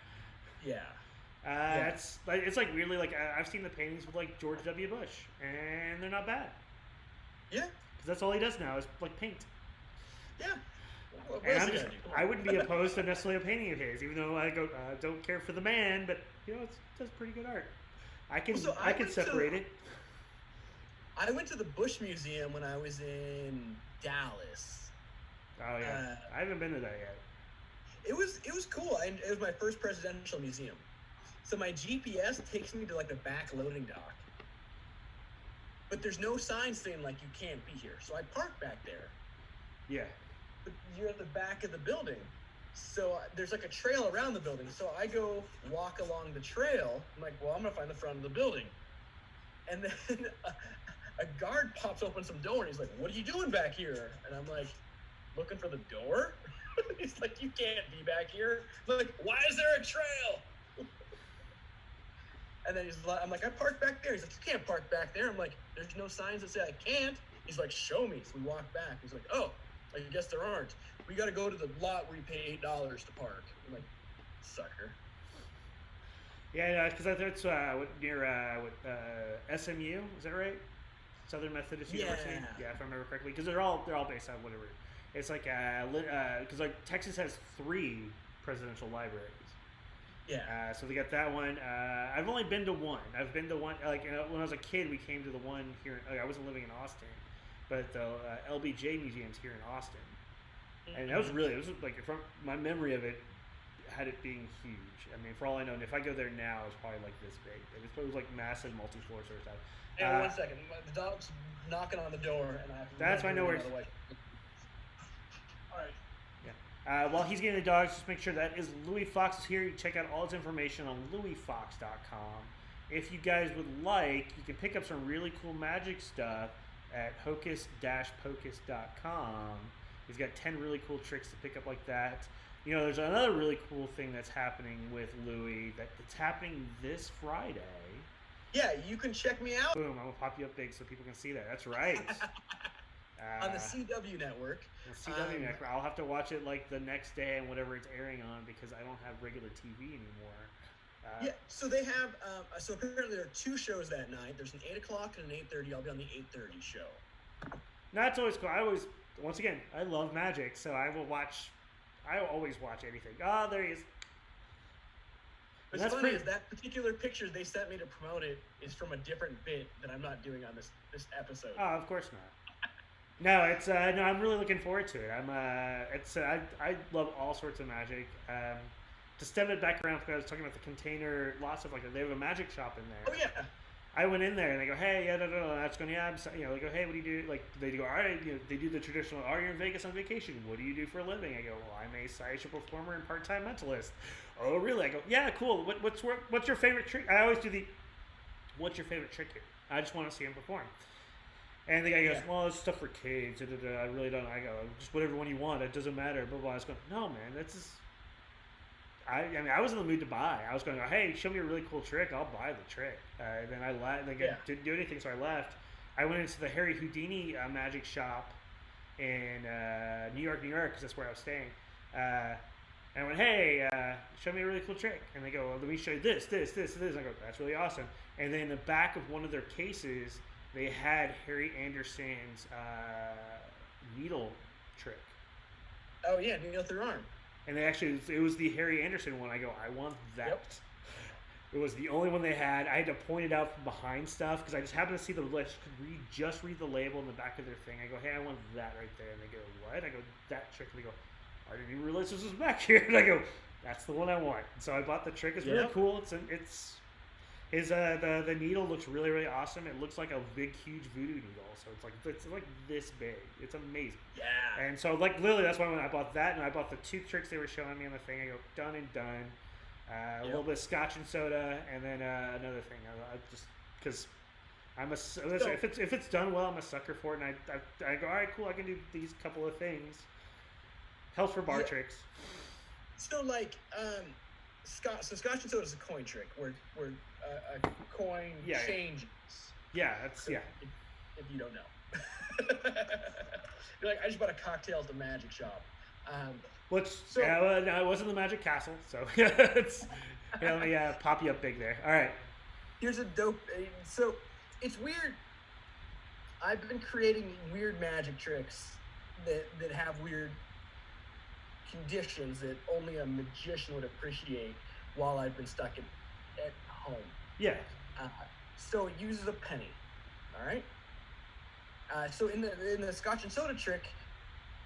Yeah. It's like really like I've seen the paintings with like George W. Bush, and they're not bad. Yeah. because that's all he does now is like paint. Yeah. What And else you gotta do? I wouldn't be opposed to necessarily a painting of his, even though I don't care for the man, but it does pretty good art. I can So I can went separate it. I went to the Bush Museum when I was in Dallas. Oh yeah, I haven't been to that yet. It was cool. It was my first presidential museum. So my GPS takes me to like the back loading dock. But there's no sign saying like you can't be here. So I park back there. Yeah. But you're at the back of the building. So there's like a trail around the building. So I go walk along the trail. I'm like, well, I'm going to find the front of the building. And then a guard pops open some door and he's like, what are you doing back here? And I'm like, looking for the door? He's like, you can't be back here. I'm like, why is there a trail? And then I'm like, I parked back there. He's like, you can't park back there. I'm like, there's no signs that say I can't. He's like, show me. So we walk back. He's like, oh, I guess there aren't. We got to go to the lot where you pay $8 to park. I'm like, sucker. Yeah, because I think it's near SMU. Is that right? Southern Methodist University. Yeah, if I remember correctly. Because they're all based on whatever. It's like because like Texas has 3 presidential libraries. Yeah. So they got that one. I've only been to one. I've been to one. Like when I was a kid, we came to the one here. I wasn't living in Austin, but the LBJ museum's here in Austin, and that was like from my memory of it, had it being huge. I mean, for all I know, and if I go there now, it's probably like this big. It was like massive multi-floor sort of stuff. Hey, 1 second. The dog's knocking on the door, and I have to. That's fine. No worries. All right. While he's getting the dogs, just make sure that is Louie Foxx is here. You check out all his information on louiefoxx.com. If you guys would like, you can pick up some really cool magic stuff at hocus-pocus.com. He's got 10 really cool tricks to pick up like that. You know, there's another really cool thing that's happening with Louie it's happening this Friday. Yeah, you can check me out. Boom, I'm going to pop you up big so people can see that. That's right. On the CW network. The CW network. I'll have to watch it like the next day and whatever it's airing on because I don't have regular TV anymore. Yeah, so they have. So apparently there are 2 shows that night. There's an 8 o'clock and an 8:30. I'll be on the 8:30 show. That's always cool. Once again, I love magic, so I always watch anything. Oh, there he is. What's funny is that particular picture they sent me to promote it is from a different bit that I'm not doing on this episode. Oh, of course not. No, it's no. I'm really looking forward to it. I love all sorts of magic. To stem it back around, because I was talking about the container, lots of they have a magic shop in there. Oh yeah. I went in there and they go, hey, yeah, that's going, yeah, they go, hey, what do you do? Like they go, all right, they do the traditional. Are you in Vegas on vacation? What do you do for a living? I go, well, I'm a sideshow performer and part-time mentalist. Oh, really? I go, yeah, cool. What's your favorite trick? I always do what's your favorite trick here? I just want to see him perform. And the guy goes, well, it's stuff for kids. I really don't. I go, just whatever one you want. It doesn't matter. Blah, blah. I was going, no, man, that's just. I mean, I was in the mood to buy. I was going, hey, show me a really cool trick. I'll buy the trick. And then I left. I didn't do anything, so I left. I went into the Harry Houdini magic shop in New York, because that's where I was staying. And I went, hey, show me a really cool trick. And they go, well, let me show you this. And I go, that's really awesome. And then in the back of one of their cases, they had Harry Anderson's needle trick. Oh, yeah, needle through arm. And it was the Harry Anderson one. I go, I want that. Yep. It was the only one they had. I had to point it out from behind stuff because I just happened to see just read the label in the back of their thing. I go, hey, I want that right there. And they go, what? I go, that trick. And they go, I didn't even realize this was back here. And I go, that's the one I want. And so I bought the trick. It's really cool. The needle looks really, really awesome. It looks like a big, huge voodoo needle. So it's like this big. It's amazing. Yeah. And so literally that's why when I bought that and I bought the 2 tricks they were showing me on the thing, I go done and done. A little bit of scotch and soda, and then another thing. I just because if it's done well, I'm a sucker for it. And I go, all right, cool. I can do these couple of things. Helps for bar tricks. So scotch and soda is a coin trick where a coin changes. Yeah, that's If you don't know, you're like, I just bought a cocktail at the magic shop. No, it wasn't the Magic Castle, so let me pop you up big there. All right. Here's a dope. So it's weird. I've been creating weird magic tricks that have weird conditions that only a magician would appreciate while I've been stuck at home. Yeah. So it uses a penny. All right. So in the Scotch and soda trick,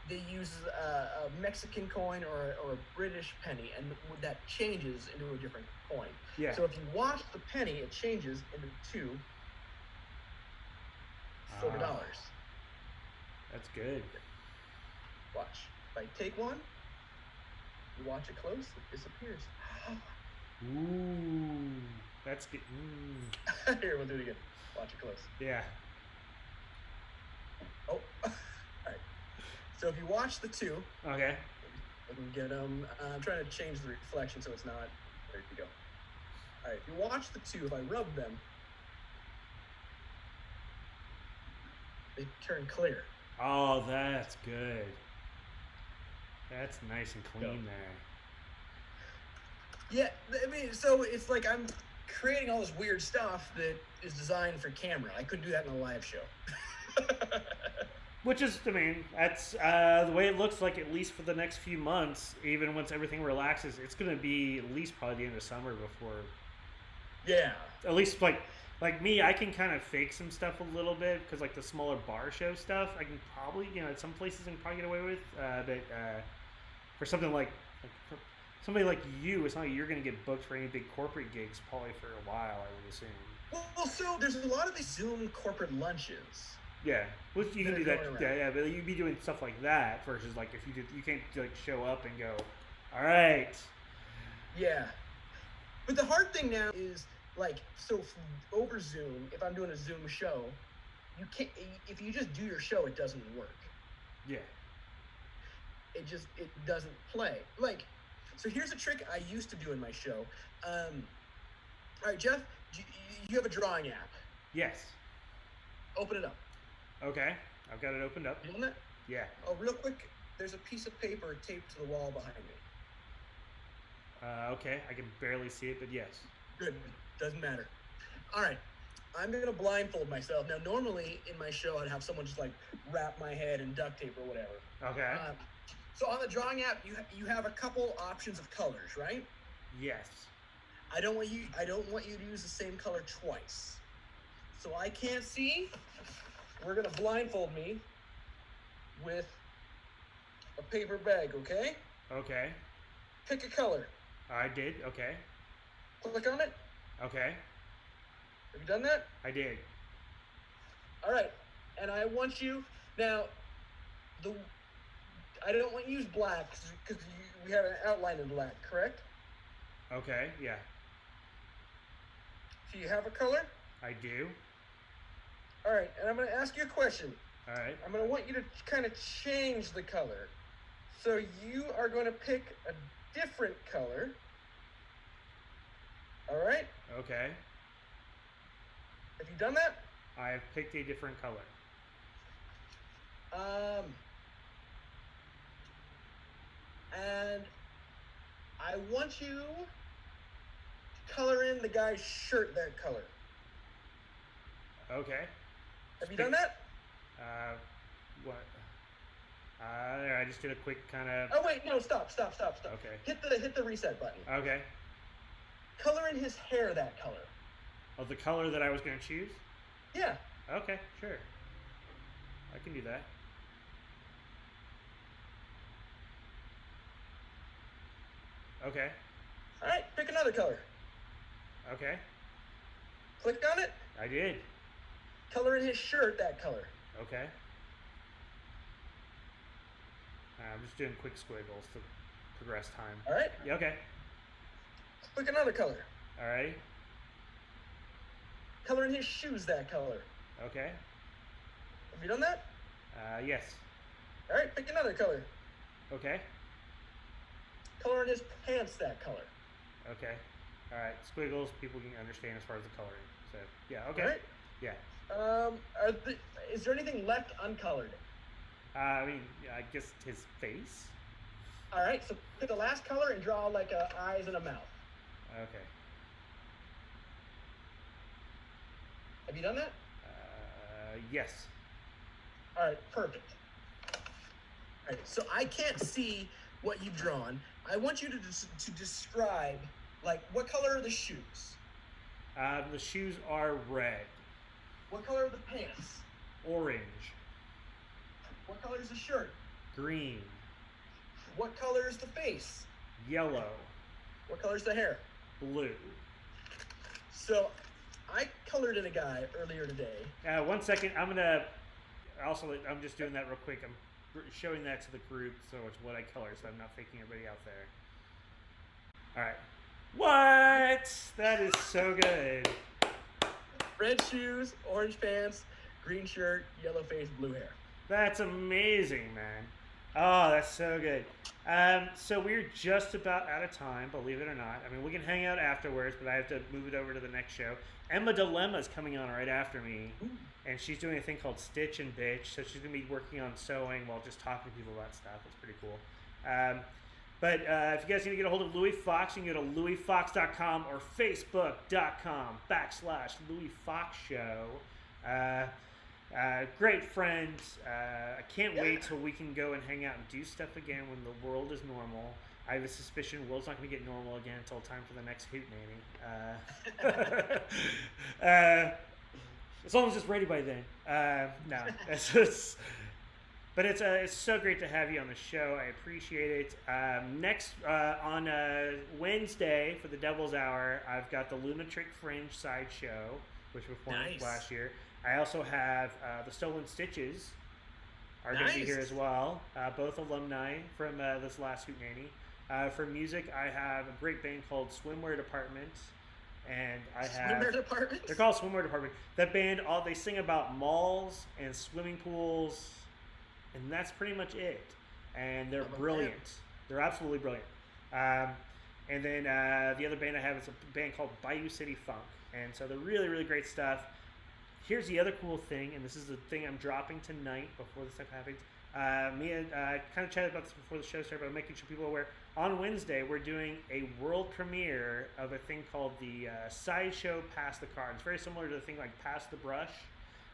they use a Mexican coin or a British penny, and that changes into a different coin. Yeah. So if you watch the penny, it changes into two silver dollars. That's good. Watch. If I take one, you watch it close, it disappears. Ooh, that's good. Here, we'll do it again. Watch it close. Yeah. Oh, all right. So if you watch the two, Okay. let me get them. I'm trying to change the reflection so it's not. There you go. All right. If you watch the two, if I rub them, they turn clear. Oh, that's good. That's nice and clean there. Yeah, I mean, so it's like I'm creating all this weird stuff that is designed for camera. I couldn't do that in a live show. Which is, I mean, that's the way it looks like, at least for the next few months, even once everything relaxes, it's going to be at least probably the end of summer before. Yeah. At least, like me, I can kind of fake some stuff a little bit, because, like, the smaller bar show stuff, I can probably, at some places I can probably get away with, but for something like for somebody like you, it's not like you're going to get booked for any big corporate gigs probably for a while, I would assume. Well, so there's a lot of these Zoom corporate lunches. Yeah, well, you can do that. Around. Yeah, but you'd be doing stuff like that versus like if you can't like show up and go, all right. Yeah, but the hard thing now is like over Zoom. If I'm doing a Zoom show, you can't. If you just do your show, it doesn't work. Yeah. It doesn't play. Like, so here's a trick I used to do in my show. All right, Geoff, you have a drawing app. Yes. Open it up. Okay, I've got it opened up. You on that? Yeah. Oh, real quick, there's a piece of paper taped to the wall behind me. Okay, I can barely see it, but yes. Good, doesn't matter. All right, I'm gonna blindfold myself. Now, normally in my show, I'd have someone just like wrap my head in duct tape or whatever. Okay. So on the drawing app, you have a couple options of colors, right? Yes. I don't want you to use the same color twice. So I can't see. We're gonna blindfold me with a paper bag, okay? Okay. Pick a color. I did. Okay. Click on it. Okay. Have you done that? I did. All right. And I want you now. I don't want you to use black because we have an outline in black, correct? Okay. Yeah. So you have a color? I do. All right, and I'm going to ask you a question. All right. I'm going to want you to kind of change the color. So you are going to pick a different color. All right? Okay. Have you done that? I have picked a different color. And I want you to color in the guy's shirt that color. Okay. Have you done that? What? I just did a quick kind of. Oh wait, no, stop. Okay. Hit the reset button. Okay. Color in his hair that color. Of the color that I was going to choose? Yeah. Okay, sure. I can do that. Okay. All right, pick another color. Okay. Click on it. I did. Color in his shirt that color. Okay. I'm just doing quick squiggles to progress time. All right. Yeah, okay. Pick another color. All right. Color in his shoes that color. Okay. Have you done that? Yes. All right, pick another color. Okay. Color in his pants that color. Okay. All right. Squiggles, people can understand as far as the coloring. So, yeah, okay. All right. Yeah. Is there anything left uncolored? I mean, I guess his face. All right, so pick the last color and draw like eyes and a mouth. Okay. Have you done that? Yes. All right, perfect. All right, so I can't see what you've drawn. I want you to describe, like, what color are the shoes? The shoes are red, What color are the pants? orange, What color is the shirt? green, What color is the face? yellow, What color is the hair? blue. So, I colored in a guy earlier today. 1 second. I'm just doing that real quick. I'm showing that to the group, so it's what I color, so I'm not faking everybody out there. All right. What? That is so good. Red shoes, orange pants, green shirt, yellow face, blue hair. That's amazing, man. Oh, that's so good. So we're just about out of time, believe it or not. I mean, we can hang out afterwards, but I have to move it over to the next show. Emma Dilemma is coming on right after me, and she's doing a thing called Stitch and Bitch. So she's going to be working on sewing while just talking to people about stuff. It's pretty cool. But if you guys need to get a hold of Louie Foxx, you can go to louiefoxx.com or facebook.com/Louie Foxx Show. Great friends. I can't wait till we can go and hang out and do stuff again when the world is normal. I have a suspicion the world's not going to get normal again until time for the next Hoot Nanny. As long as it's ready by then. No, but it's so great to have you on the show. I appreciate it. Next on Wednesday for the Devil's Hour, I've got the Lunatic Fringe sideshow, which we performed last year. I also have the Stolen Stitches are going to be here as well. Both alumni from this last Hoot Nanny. For music, I have a great band called Swimwear Department. And I have Swimwear Department? They're called Swimwear Department. That band, they sing about malls and swimming pools, and that's pretty much it. And they're brilliant. They're absolutely brilliant. And then the other band I have is a band called Bayou City Funk. And so they're really, really great stuff. Here's the other cool thing, and this is the thing I'm dropping tonight before this stuff happens. Me and I kind of chatted about this before the show started, but I'm making sure people are aware. On Wednesday, we're doing a world premiere of a thing called the Sideshow Pass the Card. It's very similar to the thing like Pass the Brush.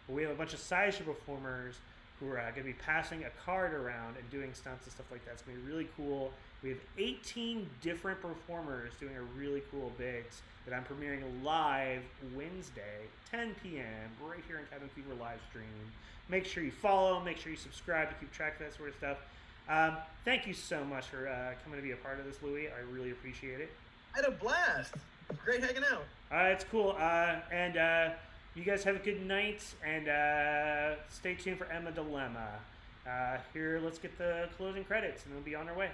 But we have a bunch of sideshow performers who are going to be passing a card around and doing stunts and stuff like that. It's going to be really cool. We have 18 different performers doing a really cool bit that I'm premiering live Wednesday, 10 p.m., right here on Cabin Fever live stream. Make sure you follow, make sure you subscribe to keep track of that sort of stuff. Thank you so much for coming to be a part of this, Louie. I really appreciate it. I had a blast. Great hanging out. It's cool. And you guys have a good night, and stay tuned for Emma Dilemma. Here, let's get the closing credits, and we'll be on our way.